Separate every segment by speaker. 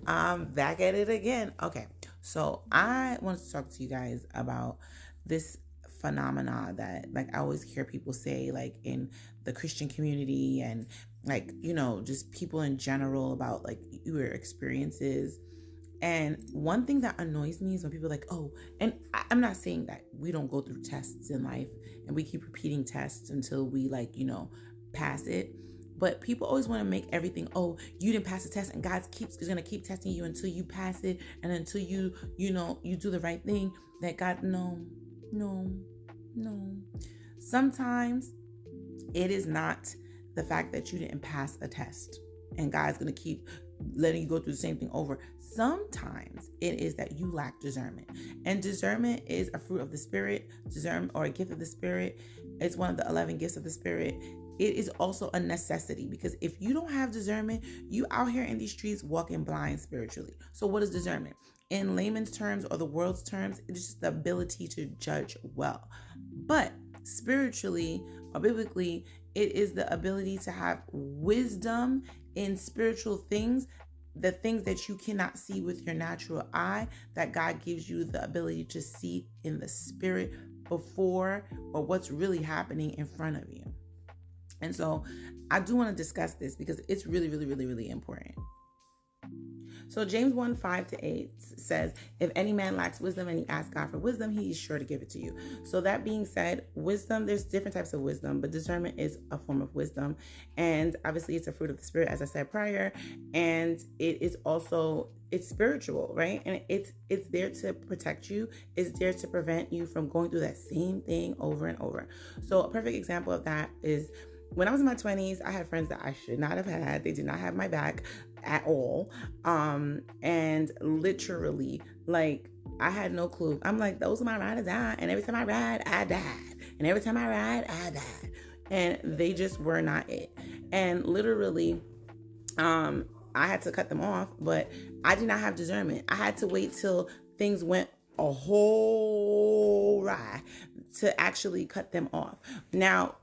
Speaker 1: I'm back at it again. Okay, so I want to talk to you guys about this phenomena that, like, I always hear people say, like, in the Christian community and, like, just people in general about, like, your experiences. And one thing that annoys me is when people are like, oh, and I'm not saying that we don't go through tests in life and we keep repeating tests until we, like, pass it. But people always want to make everything, oh, you didn't pass the test and God is going to keep testing you until you pass it and until you do the right thing. That God, no. Sometimes it is not the fact that you didn't pass a test and God's going to keep letting you go through the same thing over. Sometimes it is that you lack discernment. And discernment is a fruit of the Spirit, discernment, or a gift of the Spirit. It's one of the 11 gifts of the Spirit. It is also a necessity, because if you don't have discernment, you out here in these streets walking blind spiritually. So what is discernment? In layman's terms, or the world's terms, it is just the ability to judge well. But spiritually or biblically, it is the ability to have wisdom in spiritual things, the things that you cannot see with your natural eye, that God gives you the ability to see in the spirit before, or what's really happening in front of you. And so I do want to discuss this because it's really, really, really, really important. So James 1:5-8 says, if any man lacks wisdom and he asks God for wisdom, he is sure to give it to you. So that being said, wisdom, there's different types of wisdom, but discernment is a form of wisdom. And obviously it's a fruit of the Spirit, as I said prior. And it is also, it's spiritual, right? And it's there to protect you. It's there to prevent you from going through that same thing over and over. So a perfect example of that is, when I was in my 20s, I had friends that I should not have had. They did not have my back at all. And literally, like, I had no clue. I'm like, those are my ride or die. And every time I ride, I died. And every time I ride, I died. And they just were not it. And literally, I had to cut them off, but I did not have discernment. I had to wait till things went a whole ride to actually cut them off. Now,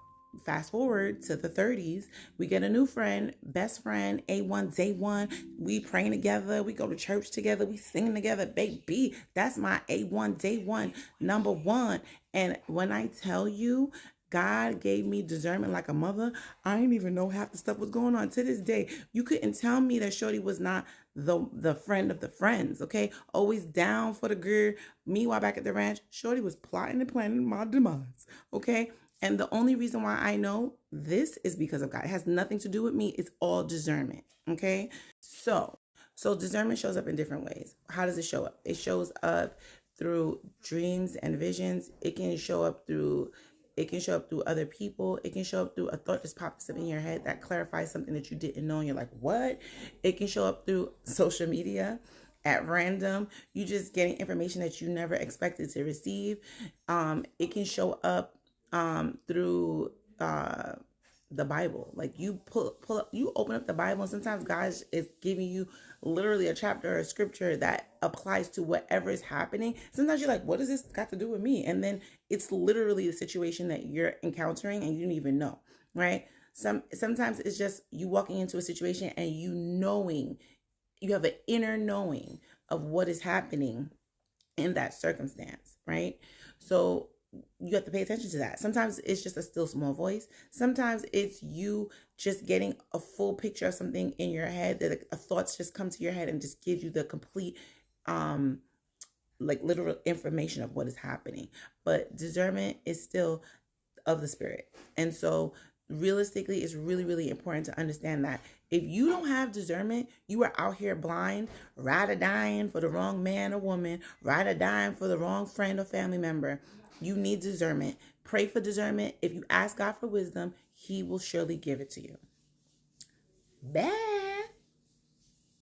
Speaker 1: fast forward to the 30s, we get a new friend, best friend, A1, day one. We praying together. We go to church together. We sing together. Baby, that's my A1, day one, number one. And when I tell you, God gave me discernment like a mother, I didn't even know half the stuff was going on to this day. You couldn't tell me that Shorty was not the friend of the friends, okay? Always down for the girl. Meanwhile, back at the ranch, Shorty was plotting and planning my demise, okay? And the only reason why I know this is because of God. It has nothing to do with me. It's all discernment, okay? So discernment shows up in different ways. How does it show up? It shows up through dreams and visions. It can show up through other people. It can show up through a thought just pops up in your head that clarifies something that you didn't know, and you're like, what? It can show up through social media at random. You just getting information that you never expected to receive. It can show up through the Bible. Like, you pull up, you open up the Bible, and sometimes God is giving you literally a chapter or a scripture that applies to whatever is happening. Sometimes you're like, what does this got to do with me? And then it's literally the situation that you're encountering and you didn't even know, right? Sometimes it's just you walking into a situation and you have an inner knowing of what is happening in that circumstance, right? So you have to pay attention to that. Sometimes it's just a still small voice. Sometimes it's you just getting a full picture of something in your head, that a thoughts just come to your head and just gives you the complete, like, literal information of what is happening. But discernment is still of the Spirit. And so realistically, it's really, really important to understand that if you don't have discernment, you are out here blind, ride or dying for the wrong man or woman, ride or dying for the wrong friend or family member. You need discernment. Pray for discernment. If you ask God for wisdom, He will surely give it to you. Bye.